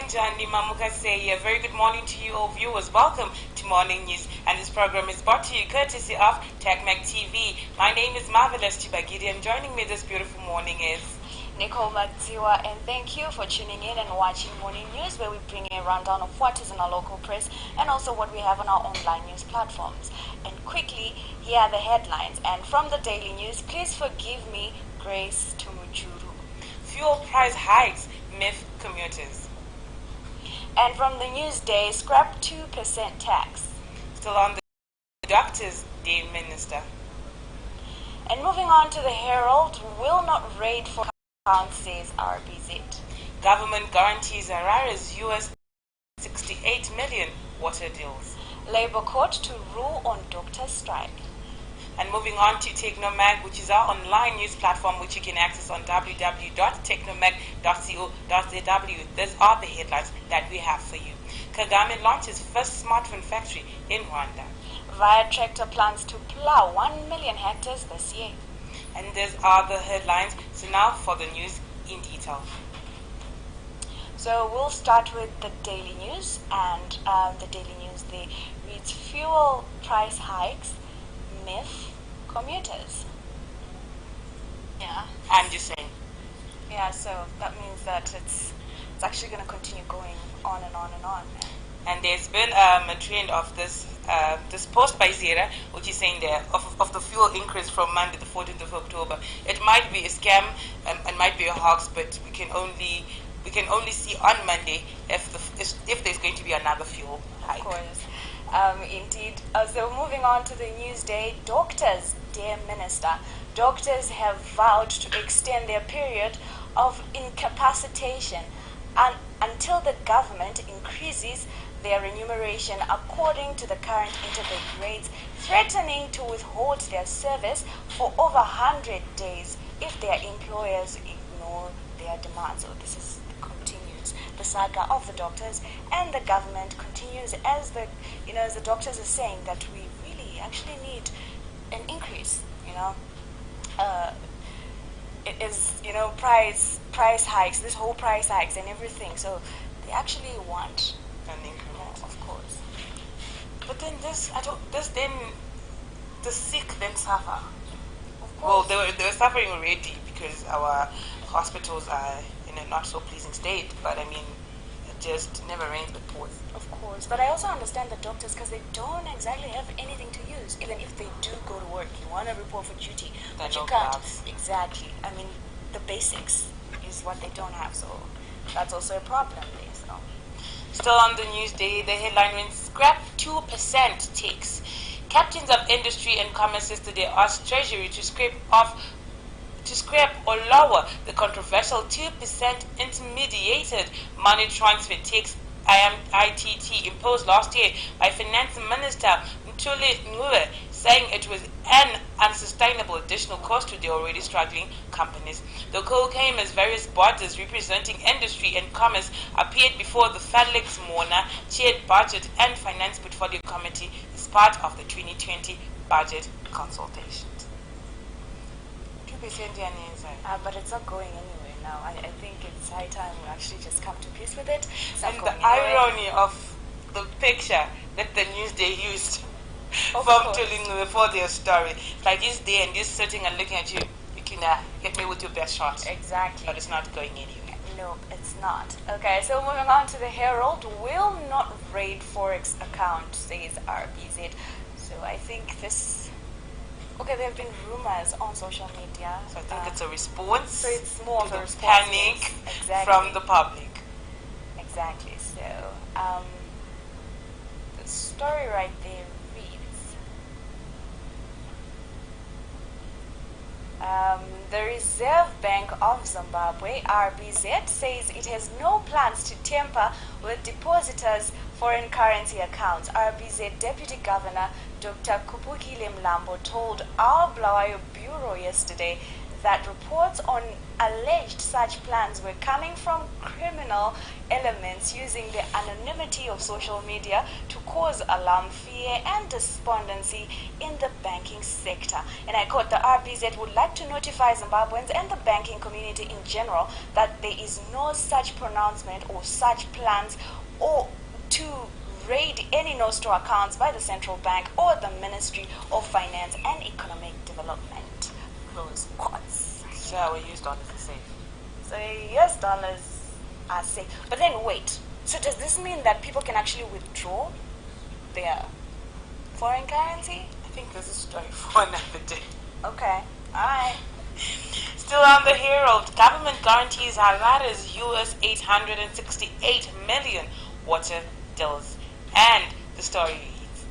Njani Mamuka say a very good morning to you all viewers. Welcome to Morning News, and this program is brought to you courtesy of TechMac TV. My name is Marvelous Chibagidi, and joining me this beautiful morning is Nicole Madziwa, and thank you for tuning in and watching Morning News, where we bring a rundown of what is in our local press and also what we have on our online news platforms. And quickly, here are the headlines. And from the Daily News, please forgive me, Grace to Mujuru. Fuel price hikes myth commuters. And from the Newsday, scrap 2% tax. Still on the Doctors' Day Minister. And moving on to the Herald, will not raid for accounts, says RBZ. Government guarantees Harare's US868 million water deals. Labour court to rule on doctors' strike. And moving on to Technomag, which is our online news platform, which you can access on www.technomag.co.zw. These are the headlines that we have for you. Kagame launches first smartphone factory in Rwanda. Via tractor plans to plow 1 million hectares this year. And these are the headlines. So now for the news in detail. So we'll start with the Daily News, and the Daily News reads fuel price hikes myth commuters. Yeah. I'm just saying. Yeah, so that means that it's actually going to continue going on and on and on. And there's been a trend of this post by Zera, which is saying there of the fuel increase from Monday the 14th of October. It might be a scam and might be a hoax, but we can only see on Monday if there's going to be another fuel hike. Of course. Indeed. So moving on to the Newsday, Doctors' Dear Minister. Doctors have vowed to extend their period of incapacitation until the government increases their remuneration according to the current interbank rates, threatening to withhold their service for over 100 days if their employers ignore their demands. So this is continues. The saga of the doctors and the government continues as the doctors are saying that we really actually need an increase. It is price hikes, this whole price hikes and everything. So they actually want an increment, of course. But then the sick then suffer. Of Well, course. they were suffering already because our hospitals are in a not so pleasing state. But I mean, it just never rains but pours. Of course, but I also understand the doctors because they don't exactly have anything to use. Even if they do go to work, you want to report for duty, but you can't. Gloves. Exactly. I mean, the basics is what they don't have, so that's also a problem there. So. Still on the Newsday, the headline reads, scrap 2% tax. Captains of industry and commerce yesterday asked Treasury to scrap or lower the controversial 2% intermediated money transfer tax ITT imposed last year by Finance Minister Mutule Ngue, saying it was an unsustainable additional cost to the already struggling companies. The call came as various bodies representing industry and commerce appeared before the FADLEX Mona chaired Budget and Finance Portfolio Committee as part of the 2020 budget consultations. 2% But it's not going anywhere now. I think it's high time we actually just come to peace with it. And the irony of the picture that the Newsday used from telling for their story. Like he's there and he's sitting and looking at you. You can get me with your best shot. Exactly. But it's not going anywhere. No, it's not. Okay, so moving on to the Herald, will not raid Forex account, says RBZ. So I think this... Okay, there have been rumors on social media. So I think it's a response. So it's more to of a the response. panic Exactly. from the public. Exactly. So the story right there reads, the Reserve Bank of Zimbabwe, RBZ, says it has no plans to tamper with depositors' foreign currency accounts. RBZ Deputy Governor Dr. Kupukile Mlambo told our Blawayo Bureau yesterday that reports on alleged such plans were coming from criminal elements using the anonymity of social media to cause alarm, fear, and despondency in the banking sector. And I quote, the RBZ would like to notify Zimbabweans and the banking community in general that there is no such pronouncement or such plans or to raid any nostro accounts by the central bank or the Ministry of Finance and Economic Development. Close quotes. So we use dollars as safe. So US dollars are safe. But then wait. So does this mean that people can actually withdraw their foreign currency? I think this is a story for another day. Okay. Alright. Still on the Herald, government guarantees Harare's US868 million water bills. And the story reads,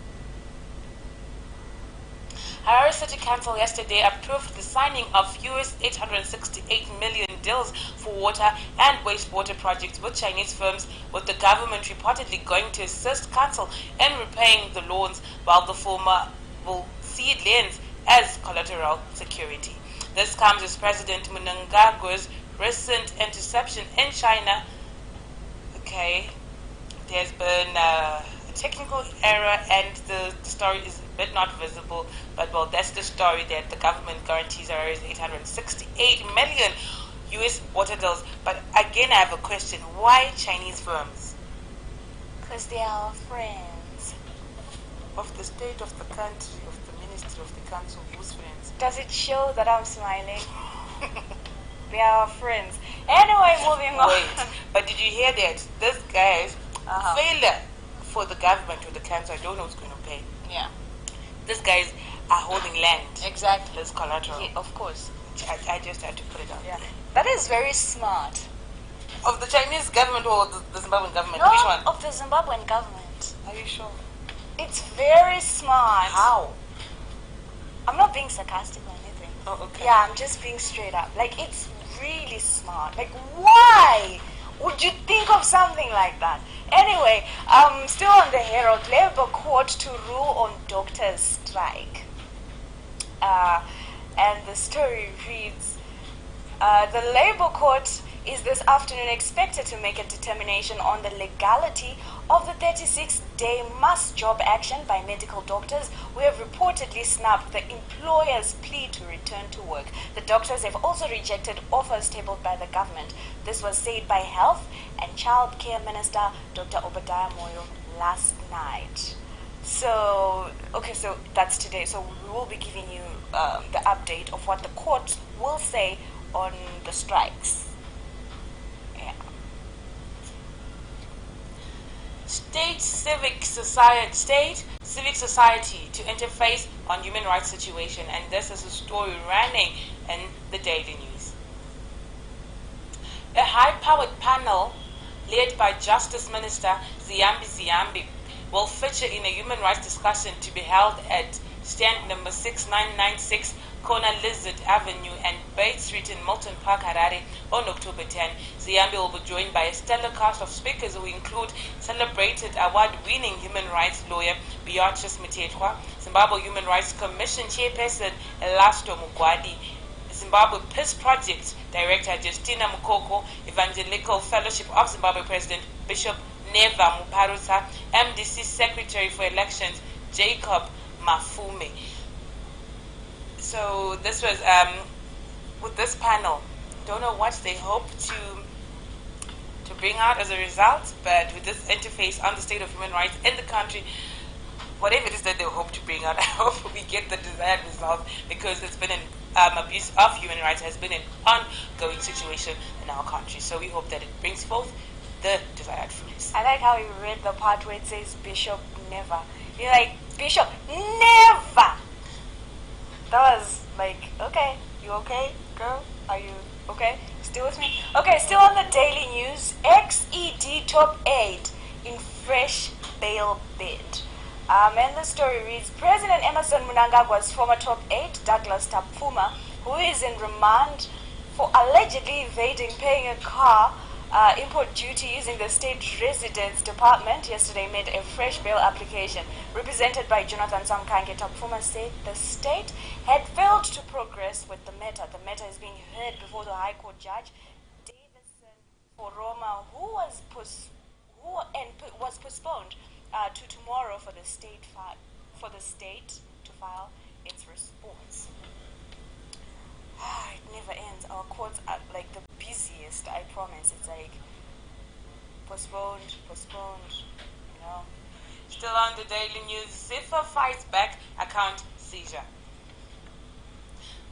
Harare City Council yesterday approved the signing of US868 million deals for water and wastewater projects with Chinese firms, with the government reportedly going to assist council in repaying the loans, while the former will see it lends as collateral security. This comes as President Mnangagwa's recent interception in China. Okay, there's been a technical error and the story is a bit not visible, but well, that's the story, that the government guarantees Harare's 868 million US water deals. But again, I have a question. Why Chinese firms? Because they are our friends. Of the state, of the country, of the ministry, of the council, whose friends? Does it show that I'm smiling? They are our friends. Anyway, moving on. Wait, but did you hear that? This guy's failure for the government or the council, I don't know who's going to pay. Yeah. These guys are holding land. Exactly. As collateral. Yeah, of course. I just had to put it out. Yeah. That is very smart. Of the Chinese government or the Zimbabwean government? No, Which one? of the Zimbabwean government. Are you sure? It's very smart. How? I'm not being sarcastic or anything. Oh, okay. Yeah, I'm just being straight up. Like, it's really smart. Like, why would you think of something like that? Anyway, still on the Herald, Labour court to rule on doctors' strike. And the story reads, the Labour court is this afternoon expected to make a determination on the legality of the 36-day must job action by medical doctors who have reportedly snubbed the employer's plea to return to work. The doctors have also rejected offers tabled by the government. This was said by Health and Child Care Minister Dr. Obadiah Moyo last night. So, okay, so that's today. So we will be giving you the update of what the court will say on the strikes. Yeah. State Civic Society to interface on human rights situation, and this is a story running in the Daily News. A high-powered panel led by Justice Minister Ziyambi will feature in a human rights discussion to be held at stand number 6996 Kona Lizard Avenue and Bates Street in Milton Park, Harare on October 10. Ziyambi will be joined by a stellar cast of speakers who include celebrated award-winning human rights lawyer Beatrice Mtetwa, Zimbabwe Human Rights Commission Chairperson Elasto Mugwadi, Zimbabwe Peace Project Director Justina Mukoko, Evangelical Fellowship of Zimbabwe President Bishop Neva Muparusa, MDC Secretary for Elections Jacob Mafume. So this was with this panel. Don't know what they hope to bring out as a result, but with this interface on the state of human rights in the country, whatever it is that they hope to bring out, I hope we get the desired result, because it's been an abuse of human rights has been an ongoing situation in our country. So we hope that it brings forth the desired fruits. I like how you read the part where it says Bishop Never. You're like, Bishop Never! That was like, okay, you okay, girl? Are you okay? Still with me? Okay, still on the Daily News. XED top 8 in fresh bail bid. And the story reads, President Emerson Mnangagwa's former top 8, Douglas Tapfuma, who is in remand for allegedly evading paying a car import duty using the state residence department, yesterday made a fresh bail application. Represented by Jonathan Samkange, Tapfuma said the state had failed to progress with the matter. The matter is being heard before the High Court Judge Davison Foroma, who was postponed to tomorrow for the state to file its response. It never ends. Our courts are like the busiest, I promise. It's like postponed, you know. Still on the daily news, Ziffa fights back account seizure.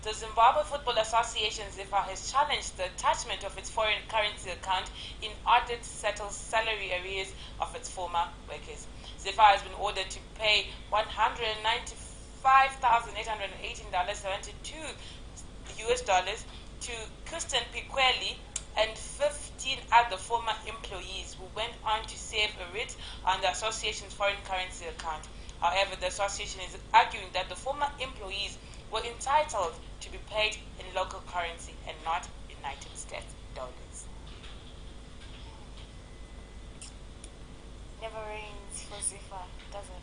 The Zimbabwe Football Association, Ziffa, has challenged the attachment of its foreign currency account in order to settle salary arrears of its former workers. Ziffa has been ordered to pay $195,818.72 US to Kirsten Piqueli and 15 other former employees who went on to save a writ on the association's foreign currency account. However, the association is arguing that the former employees were entitled to be paid in local currency and not United States dollars. Never rains for Ziffa, does it?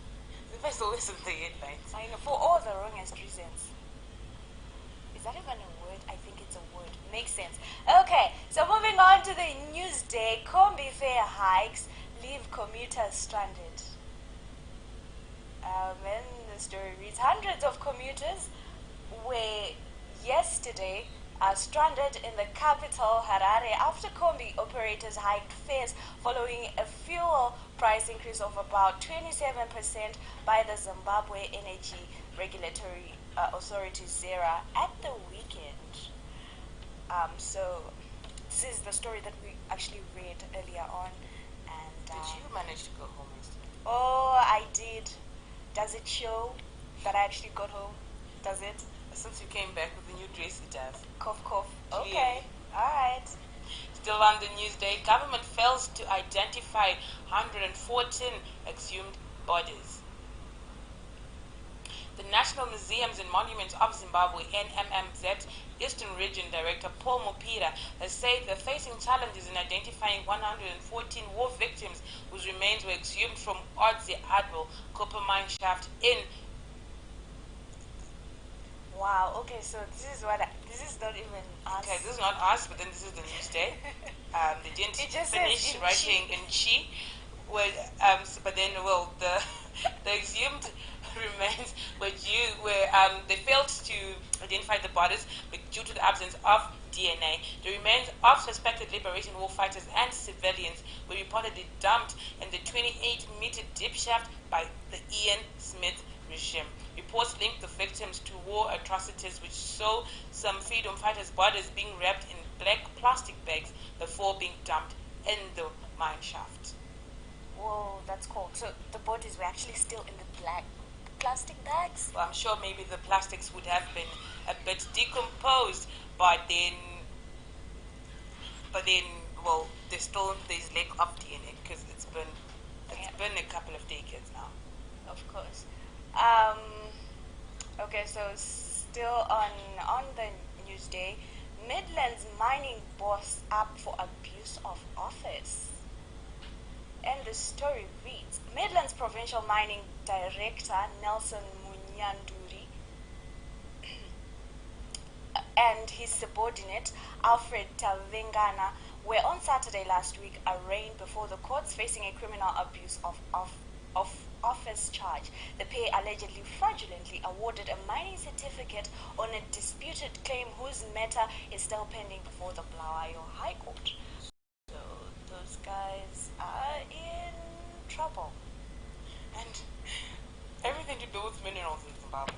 Ziffa is always in the headlines. I know, for all the wrongest reasons. Is that even a word? I think it's a word. Makes sense. Okay, so moving on to the news day. Combi fare hikes leave commuters stranded. And the story reads, hundreds of commuters were yesterday stranded in the capital, Harare, after Combi operators hiked fares following a fuel price increase of about 27% by the Zimbabwe Energy Regulatory Authority, ZERA, at the weekend. So this is the story that we actually read earlier on. And did you manage to go home yesterday? Oh, I did. Does it show that I actually got home? Does it? Since you came back with a new dress, it does. Cough, cough. Clearly. Okay. All right. Still on the news day, government fails to identify 114 exhumed bodies. The National Museums and Monuments of Zimbabwe, NMMZ, Eastern Region Director Paul Mupira has said they're facing challenges in identifying 114 war victims whose remains were exhumed from Odzi Admiral copper mine shaft in. Wow, okay, so this is not even us. Okay, this is not us, but then this is the news day. They didn't finish writing in Chi. Well, but then, well, the exhumed remains they failed to identify the bodies due to the absence of DNA. The remains of suspected liberation war fighters and civilians were reportedly dumped in the 28-meter deep shaft by the Ian Smith regime. Reports linked the victims to war atrocities, which saw some freedom fighters' bodies being wrapped in black plastic bags before being dumped in the mine shaft. Whoa, that's cool. So the bodies were actually still in the black plastic bags? Well, I'm sure maybe the plastics would have been a bit decomposed, but then, well, there's lack of DNA because it's been a couple of decades now. Of course. Okay, so still on the news day, Midlands mining boss up for abuse of office. And the story reads, Midlands Provincial Mining Director Nelson Munyanduri and his subordinate Alfred Tavengana were on Saturday last week arraigned before the courts facing a criminal abuse of office charge. The pair allegedly fraudulently awarded a mining certificate on a disputed claim whose matter is still pending before the Bulawayo High Court. So those guys are in trouble. And everything to do with minerals in Zimbabwe,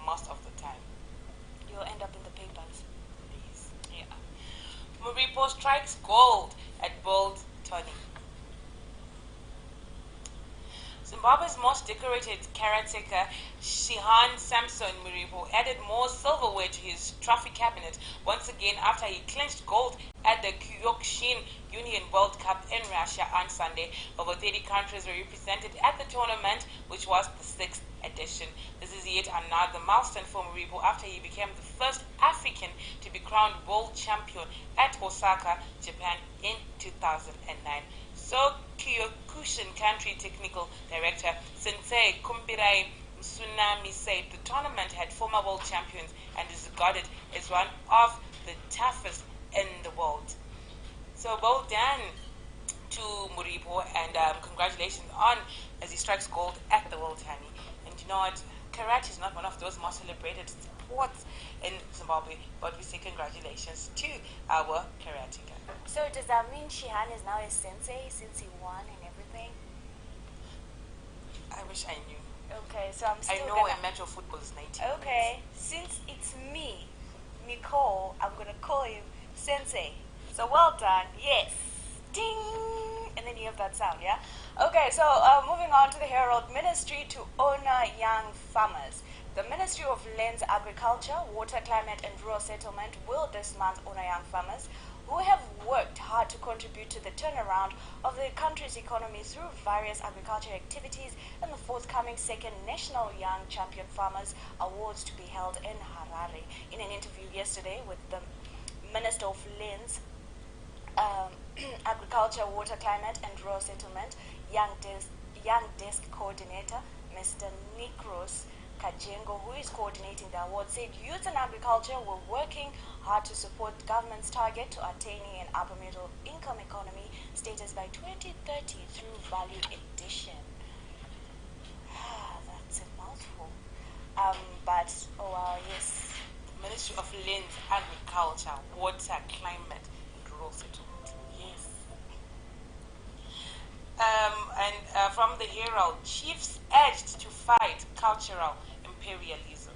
most of the time. You'll end up in the papers. Please. Yeah. Muripo strikes gold at Bold Tony. Zimbabwe's most decorated caretaker, Shihan Samson Muripo, added more silverware to his trophy cabinet once again after he clinched gold at the Kyokushin Union World Cup in Russia on Sunday. Over 30 countries were represented at the tournament, which was the 6th edition. This is yet another milestone for Muripo after he became the first African to be crowned world champion at Osaka, Japan in 2009. So, Kyokushin Country Technical Director Sensei Kumbirai Tsunami said the tournament had former world champions and is regarded as one of the toughest in the world. So well done to Muribo, and congratulations on as he strikes gold at the World Honey. And you know what? Karate is not one of those most celebrated sports in Zimbabwe, but we say congratulations to our karate guy. So does that mean Shihan is now a sensei since he won and everything? I wish I knew. Okay, so I'm still I know a match of football is 90 Okay, since it's me, Nicole, I'm going to call you sensei. So well done. Yes. Ding! And then you have that sound, yeah? Okay, so moving on to the Herald Ministry to honor young farmers. The Ministry of Lands, Agriculture, Water, Climate and Rural Settlement will this month honor young farmers who have worked hard to contribute to the turnaround of the country's economy through various agricultural activities in the forthcoming second National Young Champion Farmers Awards to be held in Harare. In an interview yesterday with the Minister of Lands, Agriculture, Water, Climate and Rural Settlement, Young Desk Coordinator, Mr. Nikros Kajengo, who is coordinating the award, said youth and agriculture were working hard to support the government's target to attaining an upper middle income economy status by 2030 through value addition. That's a mouthful. But, oh wow, yes. Ministry of Lands, Agriculture, Water, Climate and Rural Settlement. Yes. From the Herald, chiefs urged to fight cultural imperialism.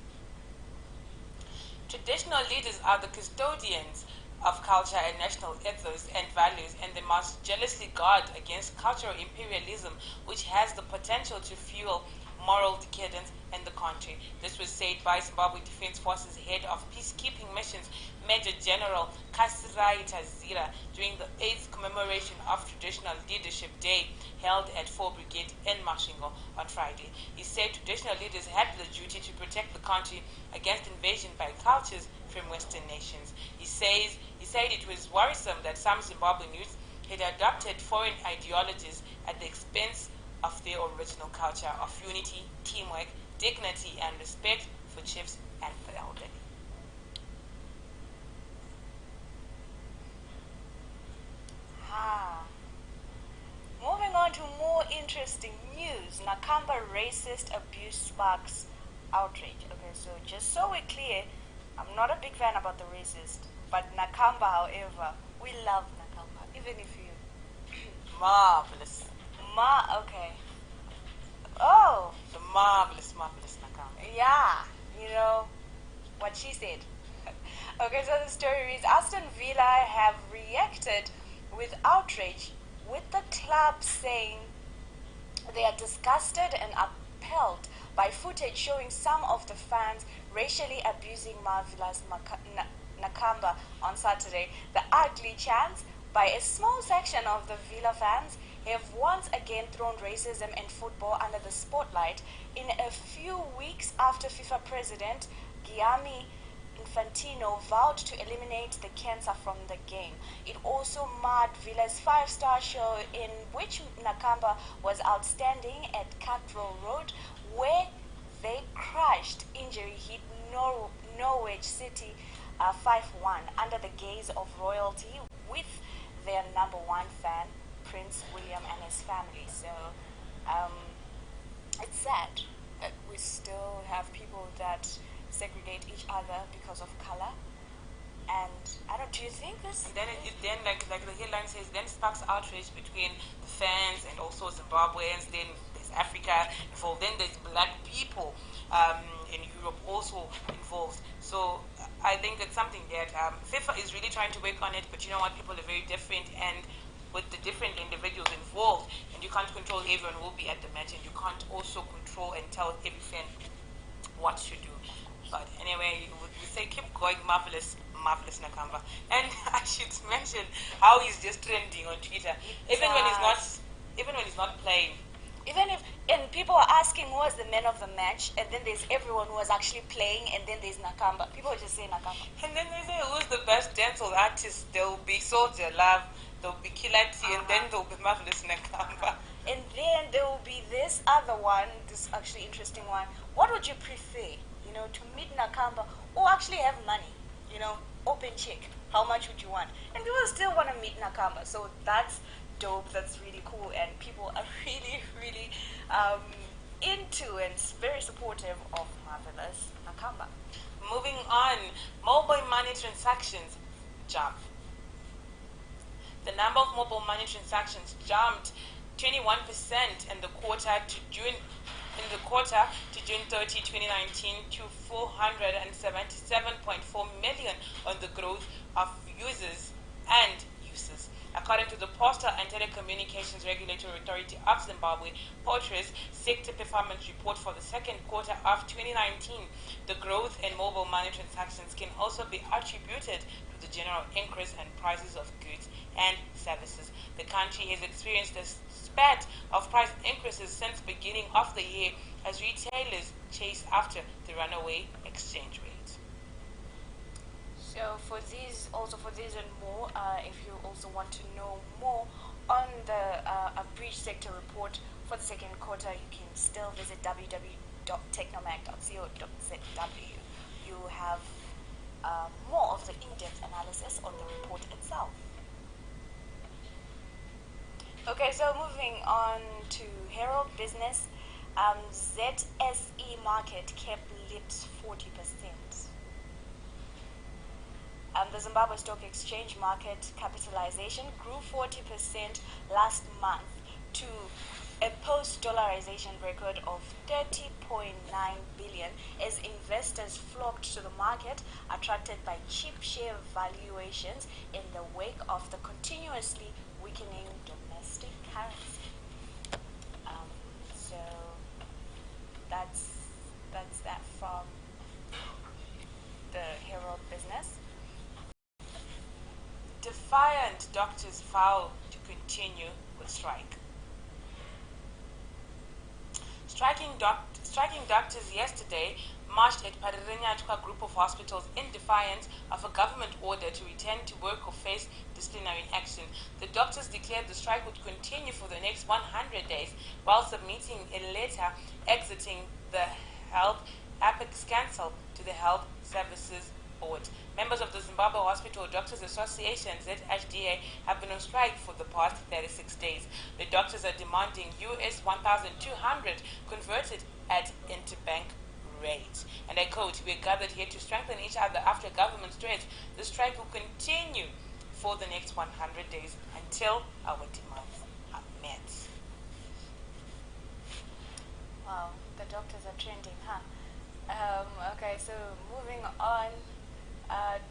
Traditional leaders are the custodians of culture and national ethos and values, and they must jealously guard against cultural imperialism, which has the potential to fuel moral decadence in the country. This was said by Zimbabwe Defense Forces head of peacekeeping missions, Major General Kasirai Tazira, during the 8th commemoration of Traditional Leadership Day held at 4 Brigade in Masvingo on Friday. He said traditional leaders had the duty to protect the country against invasion by cultures from Western nations. He said it was worrisome that some Zimbabwean youth had adopted foreign ideologies at the expense of their original culture of unity, teamwork, dignity, and respect for chiefs and the elderly. Moving on to more interesting news, Nakamba racist abuse sparks outrage. Okay, so just so we're clear, I'm not a big fan about the racist, but Nakamba, however, we love Nakamba, even if you... Marvelous. Okay. Oh. The marvelous Nakamba. Yeah, you know what she said. Okay, so the story reads, Aston Villa have reacted with outrage, with the club saying they are disgusted and appalled by footage showing some of the fans racially abusing Marvelous Nakamba on Saturday. The ugly chants by a small section of the Villa fans have once again thrown racism and football under the spotlight in a few weeks after FIFA President Gianni Infantino vowed to eliminate the cancer from the game. It also marred Villa's five-star show in which Nakamba was outstanding at Cathedral Road, where they crushed injury-hit Norwich City 5-1 under the gaze of royalty with their number one fan, Prince William, and his family. So it's sad that we still have people that segregate each other because of color. And I don't. Do you think this? And then like the headline says, then sparks outrage between the fans and also Zimbabweans. Then there's Africa involved. Then there's black people in Europe also involved. So I think it's something that FIFA is really trying to work on it. But you know what? People are very different, and with the different individuals involved, and you can't control everyone who will be at the match, and you can't also control and tell every fan what to do. But anyway, we say keep going, marvelous Nakamba. And I should mention how he's just trending on Twitter, even when he's not playing. And people are asking who was the man of the match, and then there's everyone who was actually playing, and then there's Nakamba. People just say Nakamba. And then they say who's the best dancehall artist? There will be Soldier Love, there will be Kilati, and then there will be marvelous Nakamba. And then there will be this other one, this actually interesting one. What would you prefer? You know, to meet Nakamba or actually have money? You know, open check. How much would you want? And people still want to meet Nakamba. So that's dope, that's really cool, and people are really, really into and very supportive of Marvelous Nakamba. Moving on, mobile money transactions jump. The number of mobile money transactions jumped 21% in the quarter to June 30, 2019 to 477.4 million on the growth of users and uses. According to the Postal and Telecommunications Regulatory Authority of Zimbabwe, POTRI's sector performance report for the second quarter of 2019, the growth in mobile money transactions can also be attributed to the general increase in prices of goods and services. The country has experienced a spate of price increases since the beginning of the year as retailers chase after the runaway exchange rate. So for these and more, if you also want to know more on the breach sector report for the second quarter, you can still visit www.technomag.co.zw. You have more of the in-depth analysis on the report itself. Okay, so moving on to Herald Business, ZSE market kept lips 40%. The Zimbabwe Stock Exchange market capitalization grew 40% last month to a post-dollarization record of 30.9 billion as investors flocked to the market, attracted by cheap share valuations in the wake of the continuously weakening domestic currency. So that's that from the Herald Business. Defiant doctors vow to continue with strike. Striking doctors yesterday marched at Paririnyatwa group of hospitals in defiance of a government order to return to work or face disciplinary action. The doctors declared the strike would continue for the next 100 days while submitting a letter exiting the Health Apex Council to the Health Services Board. Members of the Zimbabwe Hospital Doctors Association, ZHDA, have been on strike for the past 36 days. The doctors are demanding US 1,200 converted at interbank rate. And I quote, "We are gathered here to strengthen each other after government threats. The strike will continue for the next 100 days until our demands are met." Wow, the doctors are trending, huh? Okay, so moving on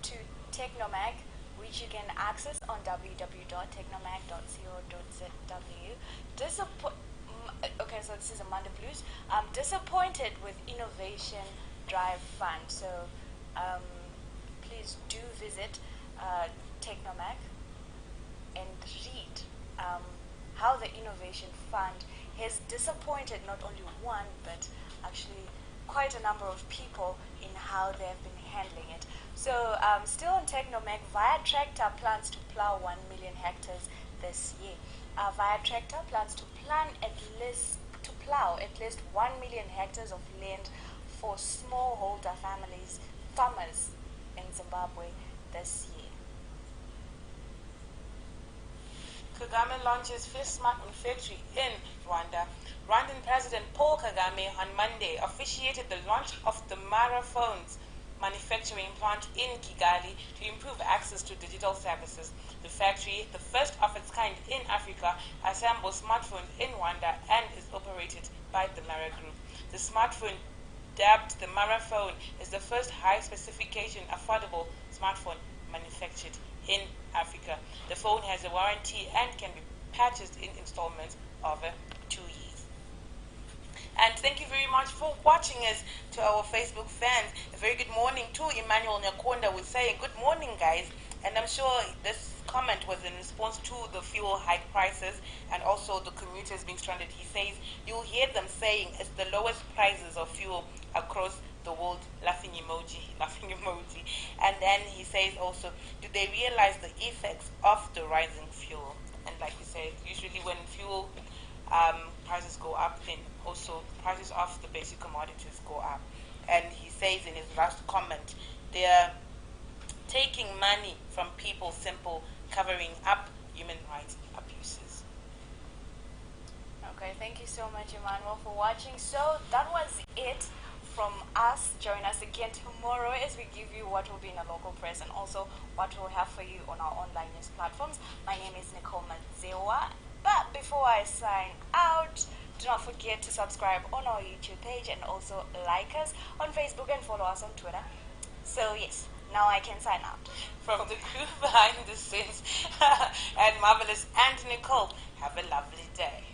to Technomag, which you can access on www.technomag.co.zw. Okay, so this is Amanda Blues. I'm disappointed with Innovation Drive Fund. So please do visit Technomag and read how the Innovation Fund has disappointed not only one, but actually quite a number of people in how they've been handling it. So still on Technomag, Via Tractor plans to plow 1 million hectares this year. Via Tractor plans to plow at least 1 million hectares of land for smallholder farmers in Zimbabwe this year. Kagame launches first smartphone factory in Rwanda. Rwandan President Paul Kagame on Monday officiated the launch of the Mara Phones manufacturing plant in Kigali to improve access to digital services. The factory, the first of its kind in Africa, assembles smartphones in Rwanda and is operated by the Mara Group. The smartphone, dubbed the Mara Phone, is the first high-specification affordable smartphone manufactured in Africa. The phone has a warranty and can be purchased in installments over 2 years. And thank you very much for watching us. To our Facebook fans, a very good morning to Emmanuel Nyakonda with saying good morning, guys. And I'm sure this comment was in response to the fuel hike prices and also the commuters being stranded. He says you'll hear them saying it's the lowest prices of fuel across the world, laughing emoji. And then he says also, do they realize the effects of the rising fuel? And like we said, usually when fuel prices go up, then also prices of the basic commodities go up. And he says in his last comment, they're taking money from people, simple, covering up human rights abuses. Okay, thank you so much, Emmanuel, for watching. So that was it from us. Join us again tomorrow as we give you what will be in the local press and also what we'll have for you on our online news platforms. My name is Nicole Mazewa. But before I sign out, do not forget to subscribe on our YouTube page and also like us on Facebook and follow us on Twitter. So yes, now I can sign out. From the crew behind the scenes and Marvelous and Nicole, have a lovely day.